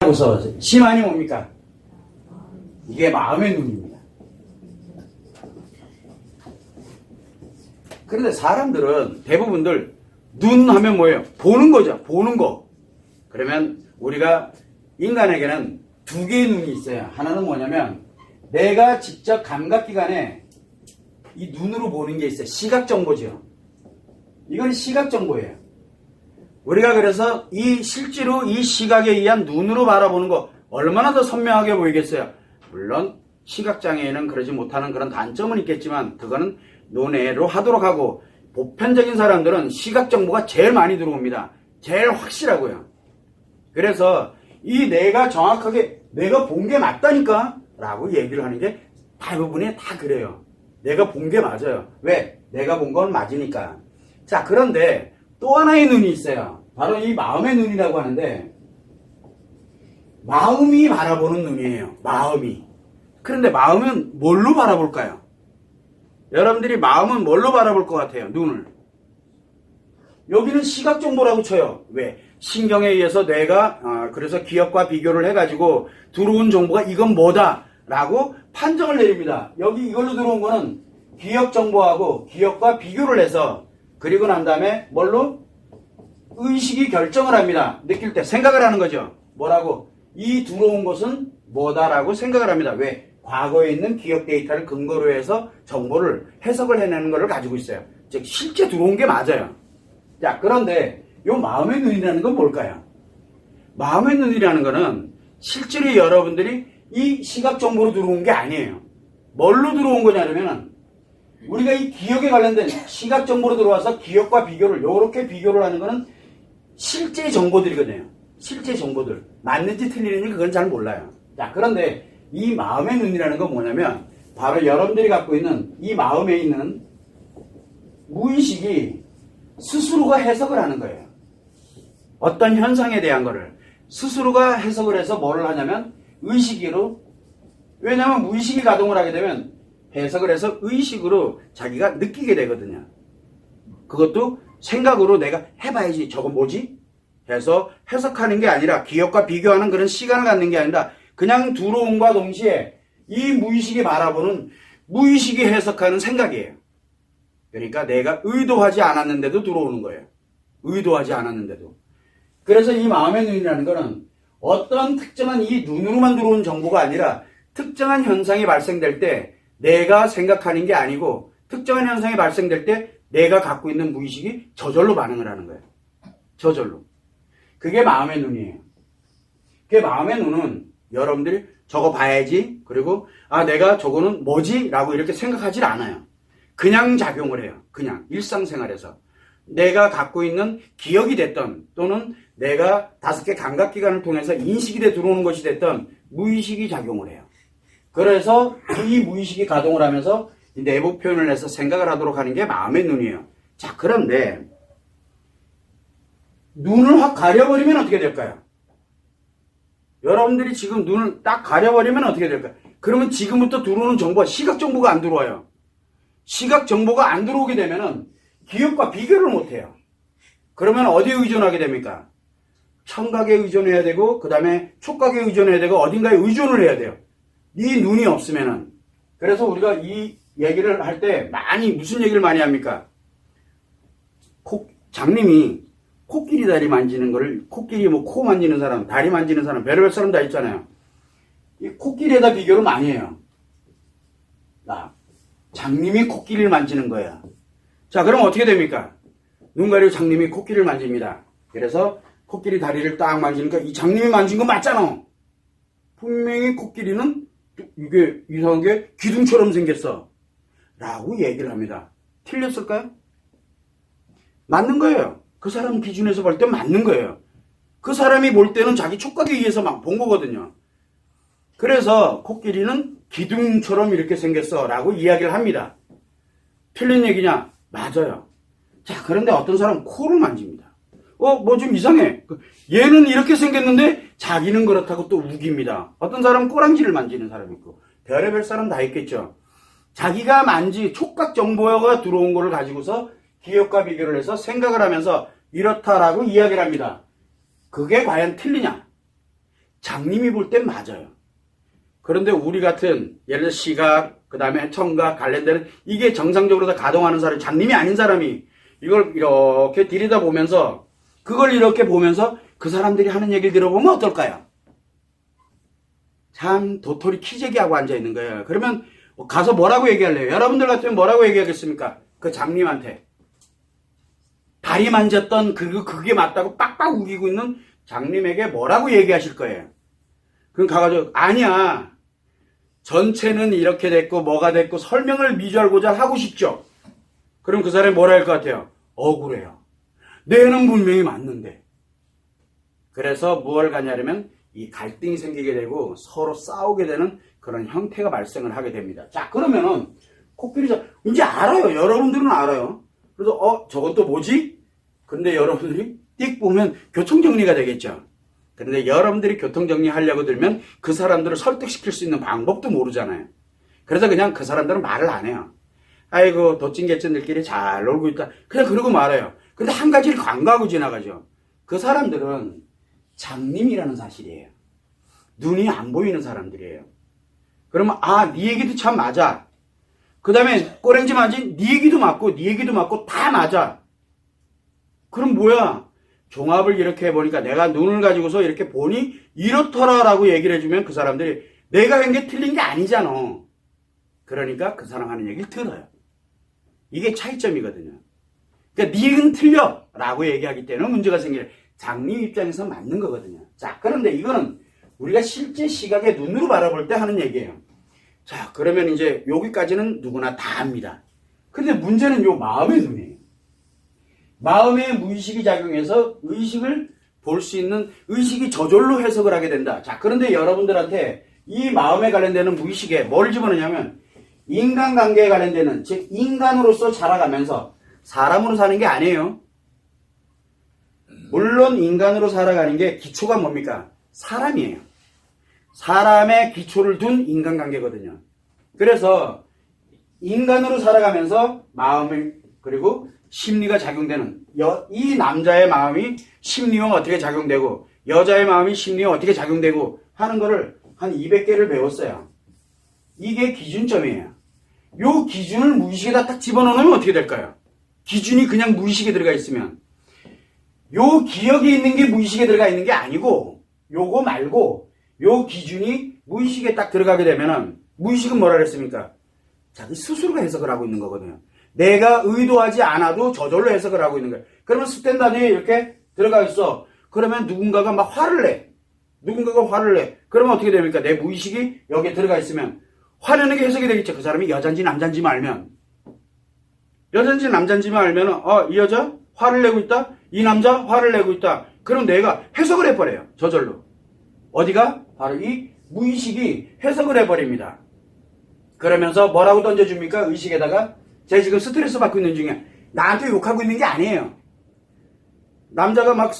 보소. 심한이 뭡니까? 이게 마음의 눈입니다. 그런데 사람들은 대부분들 눈 하면 뭐예요? 보는 거죠. 보는 거. 그러면 우리가 인간에게는 두 개의 눈이 있어요. 하나는 뭐냐면 내가 직접 감각기관에 이 눈으로 보는 게 있어요. 시각정보죠. 이건 시각정보예요. 우리가 그래서 실제로 이 시각에 의한 눈으로 바라보는 거 얼마나 더 선명하게 보이겠어요. 물론 시각장애인은 그러지 못하는 그런 단점은 있겠지만 그거는 논외로 하도록 하고, 보편적인 사람들은 시각정보가 제일 많이 들어옵니다. 제일 확실하고요. 그래서 이 내가 정확하게 내가 본 게 맞다니까 라고 얘기를 하는 게 대부분이 다 그래요. 내가 본 게 맞아요. 왜? 내가 본 건 맞으니까. 자, 그런데 또 하나의 눈이 있어요. 바로 이 마음의 눈이라고 하는데, 마음이 바라보는 눈이에요. 마음이. 그런데 마음은 뭘로 바라볼까요? 여러분들이 마음은 뭘로 바라볼 것 같아요? 눈을. 여기는 시각정보라고 쳐요. 왜? 신경에 의해서 뇌가 그래서 기억과 비교를 해가지고 들어온 정보가 이건 뭐다 라고 판정을 내립니다. 여기 이걸로 들어온 거는 기억정보하고 기억과 비교를 해서, 그리고 난 다음에 뭘로? 의식이 결정을 합니다. 느낄 때 생각을 하는 거죠. 뭐라고? 이 들어온 것은 뭐다라고 생각을 합니다. 왜? 과거에 있는 기억 데이터를 근거로 해서 정보를 해석을 해내는 것을 가지고 있어요. 즉 실제 들어온 게 맞아요. 자, 그런데 이 마음의 눈이라는 건 뭘까요? 마음의 눈이라는 거는 실제로 여러분들이 이 시각 정보로 들어온 게 아니에요. 뭘로 들어온 거냐면 우리가 이 기억에 관련된 시각 정보로 들어와서 기억과 비교를 이렇게 비교를 하는 거는 실제 정보들이거든요. 실제 정보들. 맞는지 틀리는지 그건 잘 몰라요. 자, 그런데 이 마음의 눈이라는 건 뭐냐면 바로 여러분들이 갖고 있는 이 마음에 있는 무의식이 스스로가 해석을 하는 거예요. 어떤 현상에 대한 거를 스스로가 해석을 해서 뭐를 하냐면 의식으로, 왜냐하면 무의식이 가동을 하게 되면 해석을 해서 의식으로 자기가 느끼게 되거든요. 그것도 생각으로 내가 해봐야지 저건 뭐지? 해서 해석하는 게 아니라 기억과 비교하는 그런 시간을 갖는 게 아니라 그냥 들어옴과 동시에 이 무의식이 바라보는, 무의식이 해석하는 생각이에요. 그러니까 내가 의도하지 않았는데도 들어오는 거예요. 의도하지 않았는데도. 그래서 이 마음의 눈이라는 거는 어떤 특정한 이 눈으로만 들어오는 정보가 아니라 특정한 현상이 발생될 때 내가 생각하는 게 아니고 특정한 현상이 발생될 때 내가 갖고 있는 무의식이 저절로 반응을 하는 거예요. 저절로. 그게 마음의 눈이에요. 그 마음의 눈은 여러분들이 저거 봐야지, 그리고 내가 저거는 뭐지? 라고 이렇게 생각하지 않아요. 그냥 작용을 해요. 그냥 일상생활에서. 내가 갖고 있는 기억이 됐던, 또는 내가 5개 감각기관을 통해서 인식이 돼 들어오는 것이 됐던 무의식이 작용을 해요. 그래서 이 무의식이 가동을 하면서 내부 표현을 해서 생각을 하도록 하는 게 마음의 눈이에요. 자, 그런데 눈을 확 가려버리면 어떻게 될까요? 여러분들이 지금 눈을 딱 가려버리면 어떻게 될까요? 그러면 지금부터 들어오는 정보가 시각 정보가 안 들어와요. 시각 정보가 안 들어오게 되면은 기억과 비교를 못해요. 그러면 어디에 의존하게 됩니까? 청각에 의존해야 되고, 그 다음에 촉각에 의존해야 되고, 어딘가에 의존을 해야 돼요. 이 눈이 없으면은. 그래서 우리가 이 얘기를 할 때 무슨 얘기를 많이 합니까? 장님이 코끼리 다리 만지는 거를, 코끼리 코 만지는 사람, 다리 만지는 사람, 별의별 사람 다 있잖아요. 이 코끼리에다 비교를 많이 해요. 장님이 코끼리를 만지는 거야. 자, 그럼 어떻게 됩니까? 눈 가리고 장님이 코끼리를 만집니다. 그래서 코끼리 다리를 딱 만지니까 이 장님이 만진 거 맞잖아. 분명히 코끼리는 이게 이상한 게 기둥처럼 생겼어. 라고 얘기를 합니다. 틀렸을까요? 맞는 거예요. 그 사람 기준에서 볼 때 맞는 거예요. 그 사람이 볼 때는 자기 촉각에 의해서 막 본 거거든요. 그래서 코끼리는 기둥처럼 이렇게 생겼어 라고 이야기를 합니다. 틀린 얘기냐? 맞아요. 자, 그런데 어떤 사람은 코를 만집니다. 뭐 좀 이상해. 얘는 이렇게 생겼는데 자기는 그렇다고 또 우깁니다. 어떤 사람은 꼬랑지를 만지는 사람이 있고, 별의별 사람 다 있겠죠. 자기가 촉각 정보가 들어온 거를 가지고서 기억과 비교를 해서 생각을 하면서 이렇다라고 이야기를 합니다. 그게 과연 틀리냐? 장님이 볼 땐 맞아요. 그런데 우리 같은 예를 들어 시각, 그 다음에 청각, 관련되는 이게 정상적으로 다 가동하는 사람이 장님이 아닌 사람이 이걸 이렇게 들여다보면서 그걸 이렇게 보면서 그 사람들이 하는 얘기를 들어보면 어떨까요? 참 도토리 키재기하고 앉아있는 거예요. 그러면 가서 뭐라고 얘기할래요? 여러분들 같으면 뭐라고 얘기하겠습니까? 그 장님한테. 다리 만졌던 그게 맞다고 빡빡 우기고 있는 장님에게 뭐라고 얘기하실 거예요? 그럼 가가지고 아니야. 전체는 이렇게 됐고 뭐가 됐고 설명을 미잘고잘 하고 싶죠. 그럼 그 사람이 뭐라 할 것 같아요? 억울해요. 내는 분명히 맞는데. 그래서 무엇을 가냐면 이 갈등이 생기게 되고 서로 싸우게 되는 그런 형태가 발생을 하게 됩니다. 자, 그러면은 코끼리 이제 알아요. 여러분들은 알아요. 그래서 저건 또 뭐지? 근데 여러분들이 띡 보면 교통정리가 되겠죠. 근데 여러분들이 교통정리 하려고 들면 그 사람들을 설득시킬 수 있는 방법도 모르잖아요. 그래서 그냥 그 사람들은 말을 안 해요. 아이고 도찐개찐들끼리 잘 놀고 있다. 그냥 그러고 말아요. 근데 한 가지를 간과하고 지나가죠. 그 사람들은 장님이라는 사실이에요. 눈이 안 보이는 사람들이에요. 그러면 네 얘기도 참 맞아. 그 다음에 꼬랭지 맞지? 네 얘기도 맞고 네 얘기도 맞고 다 맞아. 그럼 뭐야? 종합을 이렇게 해보니까 내가 눈을 가지고서 이렇게 보니 이렇더라라고 얘기를 해주면 그 사람들이 내가 한 게 틀린 게 아니잖아. 그러니까 그 사람 하는 얘기를 들어요. 이게 차이점이거든요. 그러니까 니는 틀려 라고 얘기하기 때문에 문제가 생기는 장님 입장에서 맞는 거거든요. 자, 그런데 이거는 우리가 실제 시각에 눈으로 바라볼 때 하는 얘기예요. 자, 그러면 이제 여기까지는 누구나 다 압니다. 근데 문제는 요 마음의 눈이에요. 마음의 무의식이 작용해서 의식을 볼 수 있는 의식이 저절로 해석을 하게 된다. 자, 그런데 여러분들한테 이 마음에 관련되는 무의식에 뭘 집어넣냐면 인간관계에 관련되는, 즉 인간으로서 자라가면서 사람으로 사는 게 아니에요. 물론 인간으로 살아가는 게 기초가 뭡니까? 사람이에요. 사람의 기초를 둔 인간관계거든요. 그래서 인간으로 살아가면서 마음을 그리고 심리가 작용되는 이 남자의 마음이 심리와 어떻게 작용되고 여자의 마음이 심리와 어떻게 작용되고 하는 거를 한 200개를 배웠어요. 이게 기준점이에요. 요 기준을 무의식에다 딱 집어넣으면 어떻게 될까요? 기준이 그냥 무의식에 들어가 있으면 요 기억이 있는 게 무의식에 들어가 있는 게 아니고 요거 말고 요 기준이 무의식에 딱 들어가게 되면은 무의식은 뭐라 그랬습니까? 자기 스스로가 해석을 하고 있는 거거든요. 내가 의도하지 않아도 저절로 해석을 하고 있는 거예요. 그러면 스탠다드에 이렇게 들어가 있어. 그러면 누군가가 막 화를 내. 누군가가 화를 내. 그러면 어떻게 됩니까? 내 무의식이 여기에 들어가 있으면 화내는 게 해석이 되겠죠. 그 사람이 여잔지 남잔지만 알면. 여잔지 남잔지만 알면 이 여자 화를 내고 있다. 이 남자 화를 내고 있다. 그럼 내가 해석을 해버려요. 저절로. 어디가? 바로 이 무의식이 해석을 해버립니다. 그러면서 뭐라고 던져줍니까? 의식에다가 제가 지금 스트레스 받고 있는 중에 나한테 욕하고 있는 게 아니에요. 남자가 막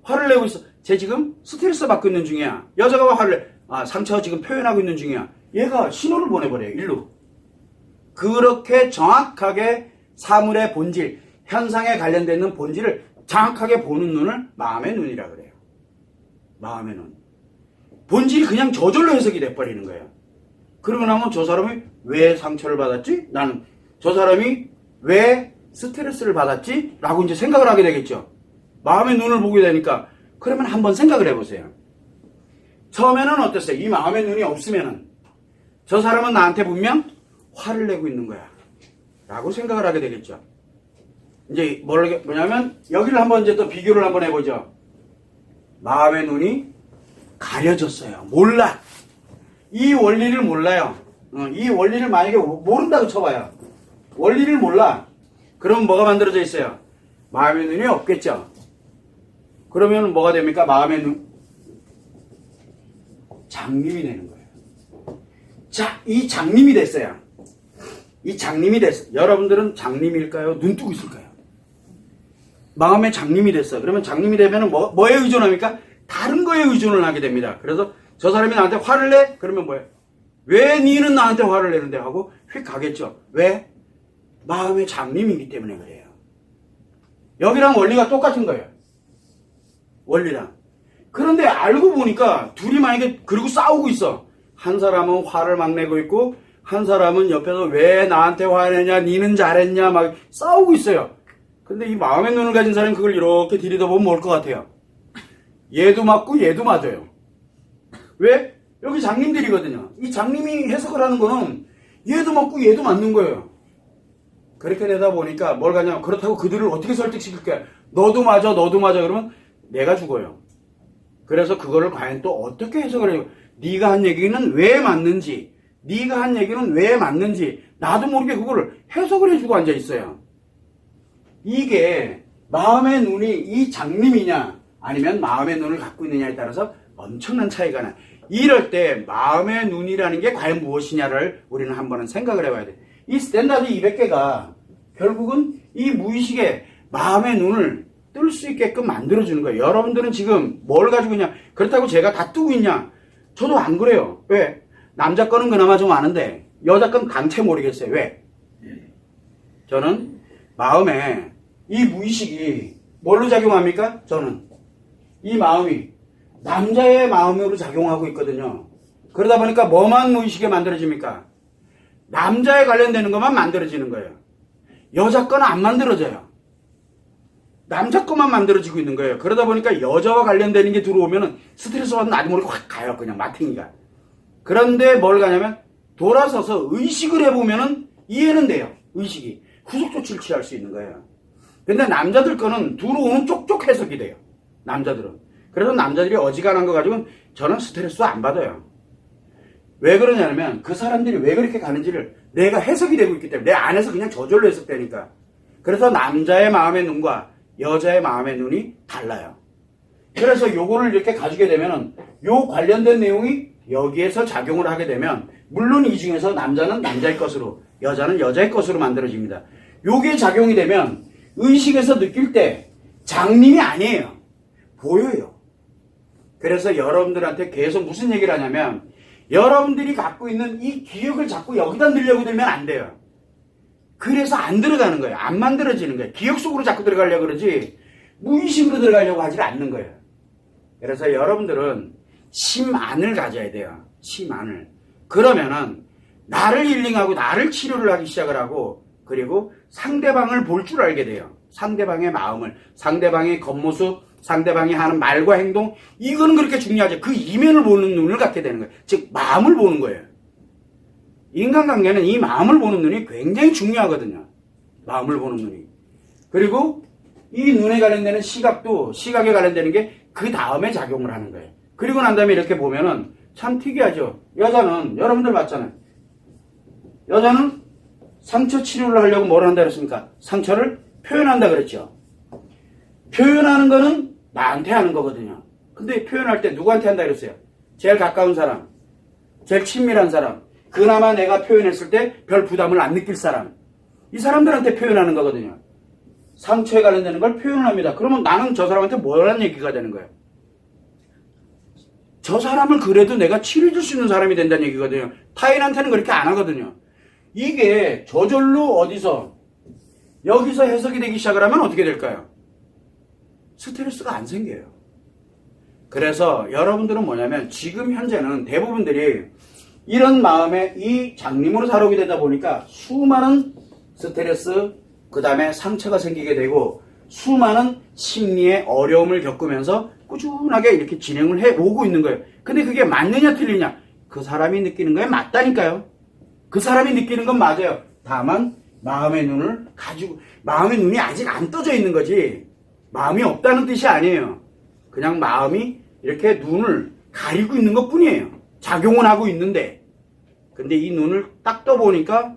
화를 내고 있어. 쟤 지금 스트레스 받고 있는 중이야. 여자가 화를 내. 상처 지금 표현하고 있는 중이야. 얘가 신호를 보내버려요. 일로. 그렇게 정확하게 사물의 본질, 현상에 관련되는 본질을 정확하게 보는 눈을 마음의 눈이라 그래요. 마음의 눈. 본질이 그냥 저절로 해석이 돼버리는 거예요. 그러고 나면 저 사람이 왜 상처를 받았지? 나는 저 사람이 왜 스트레스를 받았지? 라고 이제 생각을 하게 되겠죠. 마음의 눈을 보게 되니까 그러면 한번 생각을 해보세요. 처음에는 어땠어요? 이 마음의 눈이 없으면은 저 사람은 나한테 분명 화를 내고 있는 거야 라고 생각을 하게 되겠죠. 이제 뭐냐면 여기를 한번 이제 또 비교를 한번 해보죠. 마음의 눈이 가려졌어요. 몰라. 이 원리를 몰라요. 이 원리를 만약에 모른다고 쳐봐요. 원리를 몰라. 그러면 뭐가 만들어져 있어요? 마음의 눈이 없겠죠. 그러면 뭐가 됩니까? 마음의 눈? 장님이 되는 거예요. 자, 이 장님이 됐어요. 이 장님이 됐어요. 여러분들은 장님일까요? 눈 뜨고 있을까요? 마음의 장님이 됐어요. 그러면 장님이 되면 뭐에 의존합니까? 다른 거에 의존을 하게 됩니다. 그래서 저 사람이 나한테 화를 내? 그러면 뭐예요? 왜 니는 나한테 화를 내는데? 하고 휙 가겠죠. 왜? 마음의 장님이기 때문에 그래요. 여기랑 원리가 똑같은 거예요. 원리랑. 그런데 알고 보니까 둘이 만약에 그리고 싸우고 있어. 한 사람은 화를 막 내고 있고 한 사람은 옆에서 왜 나한테 화내냐, 니는 잘했냐 막 싸우고 있어요. 근데 이 마음의 눈을 가진 사람이 그걸 이렇게 들여다보면 뭘 것 같아요? 얘도 맞고 얘도 맞아요. 왜? 여기 장님들이거든요. 이 장님이 해석을 하는 거는 얘도 맞고 얘도 맞는 거예요. 그렇게 되다 보니까 뭘 가냐면 그렇다고 그들을 어떻게 설득시킬까? 너도 맞아, 너도 맞아. 그러면 내가 죽어요. 그래서 그거를 과연 또 어떻게 해석을 해요? 네가 한 얘기는 왜 맞는지, 네가 한 얘기는 왜 맞는지 나도 모르게 그거를 해석을 해주고 앉아 있어요. 이게 마음의 눈이 이 장님이냐 아니면 마음의 눈을 갖고 있느냐에 따라서 엄청난 차이가 나요. 이럴 때 마음의 눈이라는 게 과연 무엇이냐를 우리는 한번은 생각을 해봐야 돼. 이 스탠다드 200개가 결국은 이 무의식의 마음의 눈을 뜰 수 있게끔 만들어주는 거예요. 여러분들은 지금 뭘 가지고 있냐? 그렇다고 제가 다 뜨고 있냐? 저도 안 그래요. 왜? 남자 거는 그나마 좀 아는데 여자 건 강체 모르겠어요. 왜? 저는 마음에 이 무의식이 뭘로 작용합니까? 저는 이 마음이 남자의 마음으로 작용하고 있거든요. 그러다 보니까 뭐만 무의식에 만들어집니까? 남자에 관련되는 것만 만들어지는 거예요. 여자 거는 안 만들어져요. 남자 것만 만들어지고 있는 거예요. 그러다 보니까 여자와 관련되는 게 들어오면은 스트레스 받는 나도 모르게 확 가요. 그냥 마탱이가. 그런데 뭘 가냐면 돌아서서 의식을 해보면은 이해는 돼요. 의식이. 후속 조치를 취할 수 있는 거예요. 근데 남자들 거는 들어오는 쪽쪽 해석이 돼요. 남자들은. 그래서 남자들이 어지간한 거 가지고는 저는 스트레스 안 받아요. 왜 그러냐면 그 사람들이 왜 그렇게 가는지를 내가 해석이 되고 있기 때문에 내 안에서 그냥 저절로 해석되니까. 그래서 남자의 마음의 눈과 여자의 마음의 눈이 달라요. 그래서 요거를 이렇게 가지게 되면은 요 관련된 내용이 여기에서 작용을 하게 되면 물론 이 중에서 남자는 남자의 것으로 여자는 여자의 것으로 만들어집니다. 요게 작용이 되면 의식에서 느낄 때 장님이 아니에요. 보여요. 그래서 여러분들한테 계속 무슨 얘기를 하냐면 여러분들이 갖고 있는 이 기억을 자꾸 여기다 넣으려고 들면 안 돼요. 그래서 안 들어가는 거예요. 안 만들어지는 거예요. 기억 속으로 자꾸 들어가려고 그러지 무의식으로 들어가려고 하지 않는 거예요. 그래서 여러분들은 심안을 가져야 돼요. 심안을. 그러면은 나를 힐링하고 나를 치료를 하기 시작을 하고 그리고 상대방을 볼 줄 알게 돼요. 상대방의 마음을, 상대방의 겉모습, 상대방이 하는 말과 행동, 이거는 그렇게 중요하죠. 그 이면을 보는 눈을 갖게 되는 거예요. 즉 마음을 보는 거예요. 인간관계는 이 마음을 보는 눈이 굉장히 중요하거든요. 마음을 보는 눈이. 그리고 이 눈에 관련되는 시각도 시각에 관련되는 게 그 다음에 작용을 하는 거예요. 그리고 난 다음에 이렇게 보면은 참 특이하죠. 여자는 여러분들 봤잖아요. 여자는 상처 치료를 하려고 뭘 한다 그랬습니까? 상처를 표현한다 그랬죠. 표현하는 거는 나한테 하는 거거든요. 근데 표현할 때 누구한테 한다 그랬어요? 제일 가까운 사람, 제일 친밀한 사람, 그나마 내가 표현했을 때 별 부담을 안 느낄 사람, 이 사람들한테 표현하는 거거든요. 상처에 관련되는 걸 표현을 합니다. 그러면 나는 저 사람한테 뭐라는 얘기가 되는 거예요? 저 사람을 그래도 내가 치료해줄 수 있는 사람이 된다는 얘기거든요. 타인한테는 그렇게 안 하거든요. 이게 저절로 어디서 여기서 해석이 되기 시작을 하면 어떻게 될까요? 스트레스가 안 생겨요. 그래서 여러분들은 뭐냐면 지금 현재는 대부분들이 이런 마음에 이 장님으로 살아오게 되다 보니까 수많은 스트레스, 그 다음에 상처가 생기게 되고 수많은 심리의 어려움을 겪으면서 꾸준하게 이렇게 진행을 해오고 있는 거예요. 근데 그게 맞느냐 틀리냐? 그 사람이 느끼는 거에 맞다니까요. 그 사람이 느끼는 건 맞아요. 다만 마음의 눈을 가지고 마음의 눈이 아직 안 떠져 있는 거지 마음이 없다는 뜻이 아니에요. 그냥 마음이 이렇게 눈을 가리고 있는 것 뿐이에요. 작용은 하고 있는데 근데 이 눈을 딱 떠보니까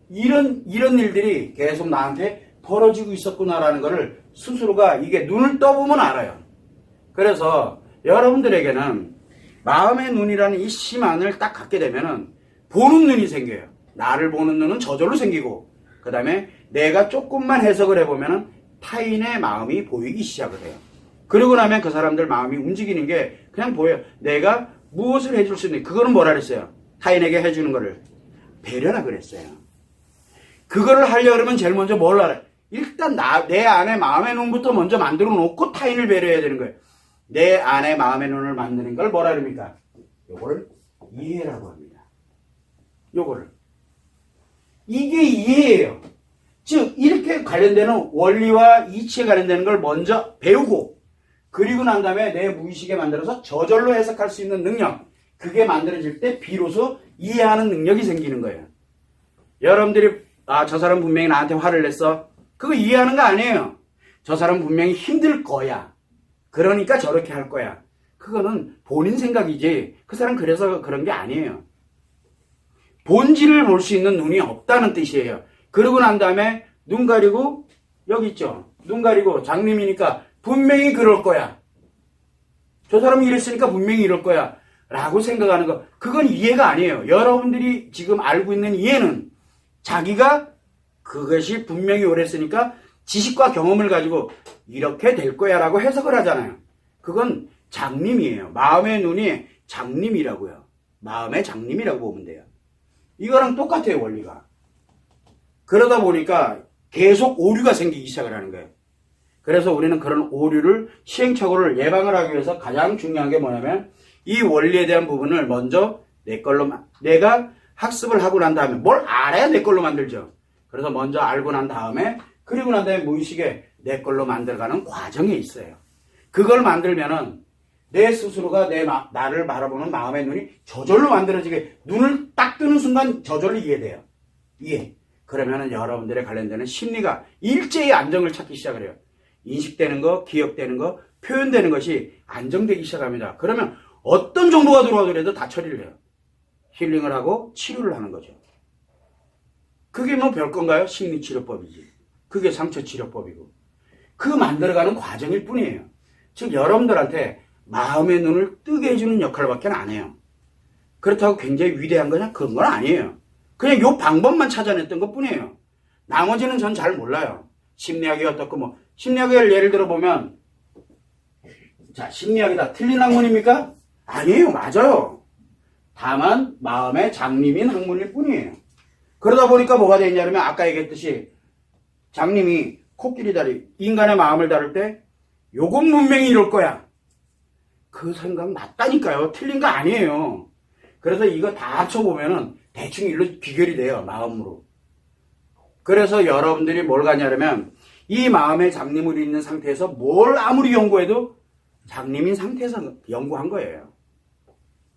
이런 일들이 계속 나한테 벌어지고 있었구나라는 거를 스스로가 이게 눈을 떠보면 알아요. 그래서 여러분들에게는 마음의 눈이라는 이 심안을 딱 갖게 되면은 보는 눈이 생겨요. 나를 보는 눈은 저절로 생기고 그 다음에 내가 조금만 해석을 해보면은 타인의 마음이 보이기 시작을 해요. 그러고 나면 그 사람들 마음이 움직이는 게 그냥 보여요. 내가 무엇을 해줄 수 있는 그거는 뭐라 그랬어요? 타인에게 해주는 거를 배려라 그랬어요. 그거를 하려고 그러면 제일 먼저 뭘 알아요? 일단 내 안에 마음의 눈부터 먼저 만들어 놓고 타인을 배려해야 되는 거예요. 내 안에 마음의 눈을 만드는 걸 뭐라 그럽니까? 요거를 이해라고 합니다. 요거를. 이게 이해예요. 즉 이렇게 관련되는 원리와 이치에 관련되는 걸 먼저 배우고 그리고 난 다음에 내 무의식에 만들어서 저절로 해석할 수 있는 능력, 그게 만들어질 때 비로소 이해하는 능력이 생기는 거예요. 여러분들이 저 사람 분명히 나한테 화를 냈어. 그거 이해하는 거 아니에요. 저 사람 분명히 힘들 거야. 그러니까 저렇게 할 거야. 그거는 본인 생각이지 그 사람 그래서 그런 게 아니에요. 본질을 볼 수 있는 눈이 없다는 뜻이에요. 그러고 난 다음에 눈 가리고 여기 있죠. 눈 가리고 장님이니까 분명히 그럴 거야. 저 사람이 이랬으니까 분명히 이럴 거야. 라고 생각하는 거. 그건 이해가 아니에요. 여러분들이 지금 알고 있는 이해는 자기가 그것이 분명히 오랬으니까 지식과 경험을 가지고 이렇게 될 거야 라고 해석을 하잖아요. 그건 장님이에요. 마음의 눈이 장님이라고요. 마음의 장님이라고 보면 돼요. 이거랑 똑같아요, 원리가. 그러다 보니까 계속 오류가 생기기 시작을 하는 거예요. 그래서 우리는 그런 오류를, 시행착오를 예방을 하기 위해서 가장 중요한 게 뭐냐면 이 원리에 대한 부분을 먼저 내가 학습을 하고 난 다음에 뭘 알아야 내 걸로 만들죠. 그래서 먼저 알고 난 다음에 그리고 난 다음에 무의식에 내 걸로 만들어가는 과정이 있어요. 그걸 만들면은 내 스스로가 나를 바라보는 마음의 눈이 저절로 만들어지게 눈을 딱 뜨는 순간 저절로 이해돼요. 이해. 그러면은 여러분들의 관련되는 심리가 일제히 안정을 찾기 시작을 해요. 인식되는 거, 기억되는 거, 표현되는 것이 안정되기 시작합니다. 그러면 어떤 정도가 들어와도 다 처리를 해요. 힐링을 하고 치료를 하는 거죠. 그게 뭐 별건가요? 심리치료법이지. 그게 상처치료법이고. 그 만들어가는 과정일 뿐이에요. 즉 여러분들한테 마음의 눈을 뜨게 해주는 역할밖에 안 해요. 그렇다고 굉장히 위대한 거냐? 그런 건 아니에요. 그냥 요 방법만 찾아냈던 것 뿐이에요. 나머지는 전 잘 몰라요. 심리학이 어떻고 뭐 심리학을 예를 들어 보면 자 심리학이 다 틀린 학문입니까? 아니에요. 맞아요. 다만 마음의 장님인 학문일 뿐이에요. 그러다 보니까 뭐가 되냐면 아까 얘기했듯이 장님이 코끼리 다리 인간의 마음을 다룰 때 요건 분명히 이럴 거야. 그 생각 맞다니까요. 틀린 거 아니에요. 그래서 이거 다 합쳐보면은 대충 일로 귀결이 돼요. 마음으로. 그래서 여러분들이 뭘 가냐면 이 마음의 장님을 있는 상태에서 뭘 아무리 연구해도 장님인 상태에서 연구한 거예요.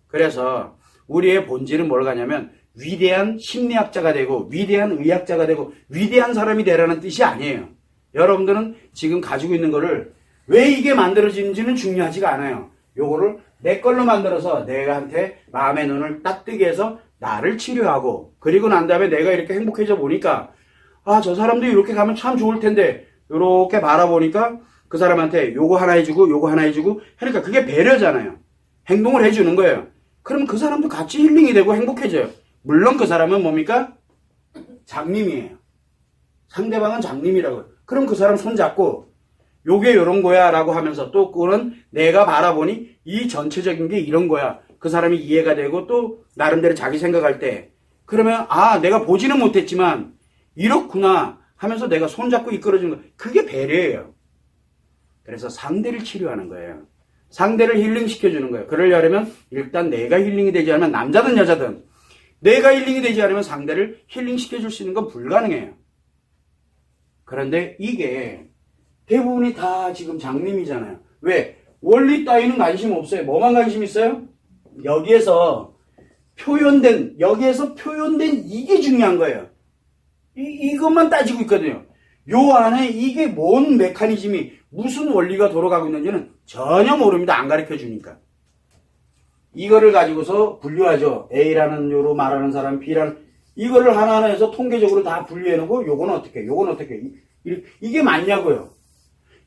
그래서 우리의 본질은 뭘 가냐면 위대한 심리학자가 되고 위대한 의학자가 되고 위대한 사람이 되라는 뜻이 아니에요. 여러분들은 지금 가지고 있는 거를 왜 이게 만들어지는지는 중요하지가 않아요. 요거를 내 걸로 만들어서 내가한테 마음의 눈을 딱 뜨게 해서 나를 치료하고 그리고 난 다음에 내가 이렇게 행복해져 보니까 저 사람도 이렇게 가면 참 좋을 텐데 이렇게 바라보니까 그 사람한테 요거 하나 해주고 요거 하나 해주고 그러니까 그게 배려잖아요. 행동을 해주는 거예요. 그러면 그 사람도 같이 힐링이 되고 행복해져요. 물론 그 사람은 뭡니까? 장님이에요. 상대방은 장님이라고요. 그럼 그 사람 손잡고 요게 요런 거야 라고 하면서 또 그거는 내가 바라보니 이 전체적인 게 이런 거야. 그 사람이 이해가 되고 또 나름대로 자기 생각할 때 그러면 내가 보지는 못했지만 이렇구나 하면서 내가 손잡고 이끌어주는 거 그게 배려예요. 그래서 상대를 치료하는 거예요. 상대를 힐링시켜주는 거예요. 그러려면 일단 내가 힐링이 되지 않으면 남자든 여자든 내가 힐링이 되지 않으면 상대를 힐링시켜줄 수 있는 건 불가능해요. 그런데 이게 대부분이 다 지금 장님이잖아요. 왜? 원리 따위는 관심 없어요. 뭐만 관심 있어요? 여기에서 표현된 이게 중요한 거예요. 이것만 따지고 있거든요. 요 안에 이게 뭔 메커니즘이 무슨 원리가 돌아가고 있는지는 전혀 모릅니다. 안 가르쳐 주니까. 이거를 가지고서 분류하죠. A라는 요로 말하는 사람, B라는 이거를 하나하나 해서 통계적으로 다 분류해 놓고 요건 어떻게 이게 맞냐고요.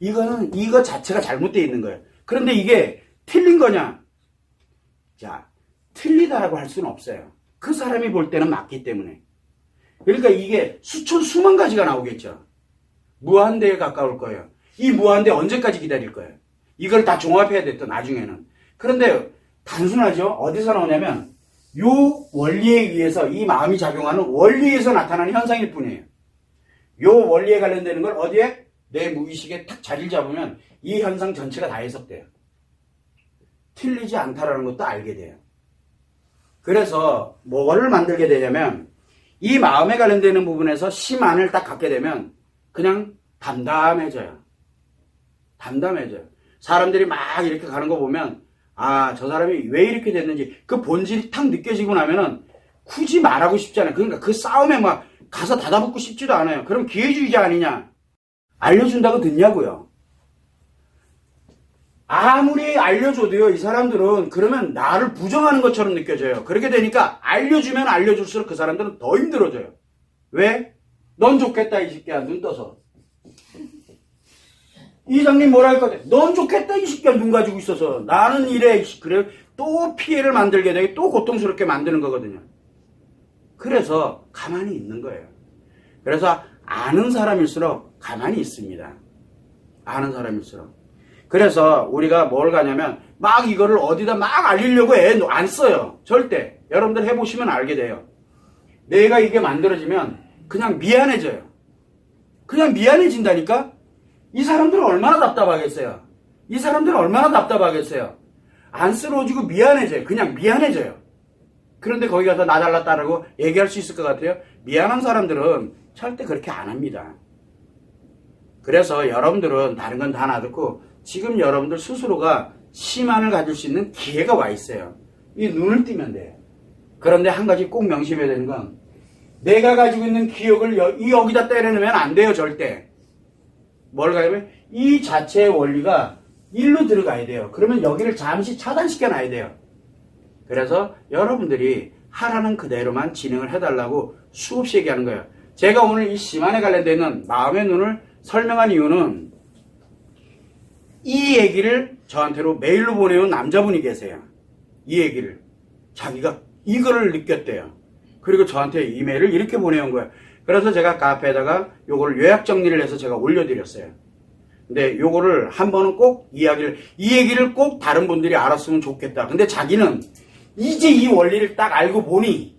이거 자체가 잘못되어 있는 거예요. 그런데 이게 틀린 거냐? 자, 틀리다라고 할 수는 없어요. 그 사람이 볼 때는 맞기 때문에. 그러니까 이게 수만 가지가 나오겠죠. 무한대에 가까울 거예요. 이 무한대 언제까지 기다릴 거예요? 이걸 다 종합해야 돼, 또 나중에는. 그런데 단순하죠? 어디서 나오냐면 요 원리에 의해서 이 마음이 작용하는 원리에 의해서 나타나는 현상일 뿐이에요. 요 원리에 관련되는 걸 어디에? 내 무의식에 탁 자리를 잡으면 이 현상 전체가 다 해석돼요. 틀리지 않다라는 것도 알게 돼요. 그래서 뭐를 만들게 되냐면 이 마음에 관련되는 부분에서 심안을 딱 갖게 되면 그냥 담담해져요. 담담해져요. 사람들이 막 이렇게 가는 거 보면 아, 저 사람이 왜 이렇게 됐는지 그 본질이 탁 느껴지고 나면은 굳이 말하고 싶지 않아요. 그러니까 그 싸움에 막 가서 닫아붙고 싶지도 않아요. 그럼 기회주의자 아니냐? 알려준다고 듣냐고요. 아무리 알려줘도요, 이 사람들은 그러면 나를 부정하는 것처럼 느껴져요. 그렇게 되니까 알려주면 알려줄수록 그 사람들은 더 힘들어져요. 왜? 넌 좋겠다, 이 새끼야. 눈 떠서. 이장님 뭐라 할 거야? 넌 좋겠다, 이 새끼야. 눈 가지고 있어서. 나는 이래. 그래. 또 피해를 만들게 되고 또 고통스럽게 만드는 거거든요. 그래서 가만히 있는 거예요. 그래서 아는 사람일수록 가만히 있습니다. 아는 사람일수록. 그래서 우리가 뭘 가냐면 막 이거를 어디다 막 알리려고 애 안 써요. 절대. 여러분들 해보시면 알게 돼요. 내가 이게 만들어지면 그냥 미안해져요. 그냥 미안해진다니까? 이 사람들은 얼마나 답답하겠어요. 이 사람들은 얼마나 답답하겠어요. 안쓰러워지고 미안해져요. 그냥 미안해져요. 그런데 거기 가서 나 잘났다라고 얘기할 수 있을 것 같아요? 미안한 사람들은 절대 그렇게 안 합니다. 그래서 여러분들은 다른 건 다 놔두고 지금 여러분들 스스로가 심안을 가질 수 있는 기회가 와 있어요. 이 눈을 뜨면 돼요. 그런데 한 가지 꼭 명심해야 되는 건 내가 가지고 있는 기억을 여기다 때려넣으면 안 돼요. 절대. 뭘 가냐면 이 자체의 원리가 일로 들어가야 돼요. 그러면 여기를 잠시 차단시켜 놔야 돼요. 그래서 여러분들이 하라는 그대로만 진행을 해달라고 수없이 얘기하는 거예요. 제가 오늘 이 심안에 관련되는 마음의 눈을 설명한 이유는 이 얘기를 저한테로 메일로 보내온 남자분이 계세요. 이 얘기를. 자기가 이거를 느꼈대요. 그리고 저한테 이메일을 이렇게 보내온 거예요. 그래서 제가 카페에다가 요거를 요약 정리를 해서 제가 올려드렸어요. 근데 요거를 한 번은 꼭 이 얘기를 꼭 다른 분들이 알았으면 좋겠다. 근데 자기는 이제 이 원리를 딱 알고 보니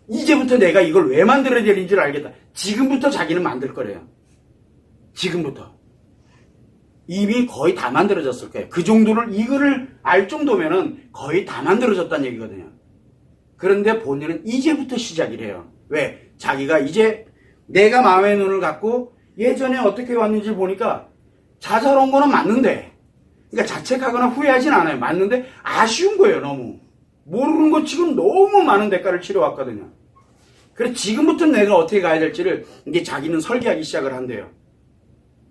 이제부터 내가 이걸 왜 만들어야 되는지를 알겠다. 지금부터 자기는 만들 거래요. 지금부터. 이미 거의 다 만들어졌을 거예요. 그 정도를, 이거를 알 정도면은 거의 다 만들어졌다는 얘기거든요. 그런데 본인은 이제부터 시작이래요. 왜? 자기가 이제 내가 마음의 눈을 갖고 예전에 어떻게 왔는지 보니까 자잘한 거는 맞는데, 그러니까 자책하거나 후회하진 않아요. 맞는데 아쉬운 거예요, 너무. 모르는 거 지금 너무 많은 대가를 치러왔거든요. 그래서 지금부터 내가 어떻게 가야 될지를 이제 자기는 설계하기 시작을 한대요.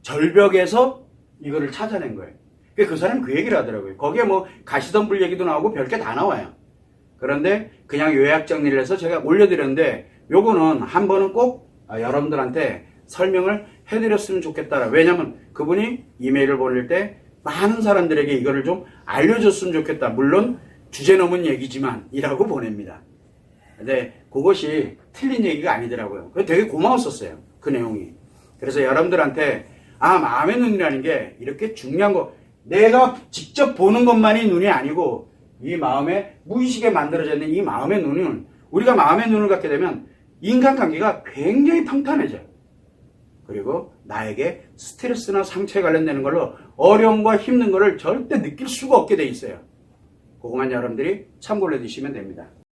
절벽에서 이거를 찾아낸 거예요. 그 사람이 그 얘기를 하더라고요. 거기에 뭐 가시덤불 얘기도 나오고 별게 다 나와요. 그런데 그냥 요약 정리를 해서 제가 올려드렸는데 요거는 한 번은 꼭 여러분들한테 설명을 해드렸으면 좋겠다. 왜냐면 그분이 이메일을 보낼 때 많은 사람들에게 이거를 좀 알려줬으면 좋겠다. 물론 주제 넘은 얘기지만 이라고 보냅니다. 근데 그것이 틀린 얘기가 아니더라고요. 되게 고마웠었어요. 그 내용이. 그래서 여러분들한테 마음의 눈이라는 게 이렇게 중요한 거, 내가 직접 보는 것만이 눈이 아니고 이 마음에 무의식에 만들어져 있는 이 마음의 눈은, 우리가 마음의 눈을 갖게 되면 인간관계가 굉장히 평탄해져요. 그리고 나에게 스트레스나 상처에 관련되는 걸로 어려움과 힘든 거를 절대 느낄 수가 없게 돼 있어요. 그것만 여러분들이 참고를 해두시면 됩니다.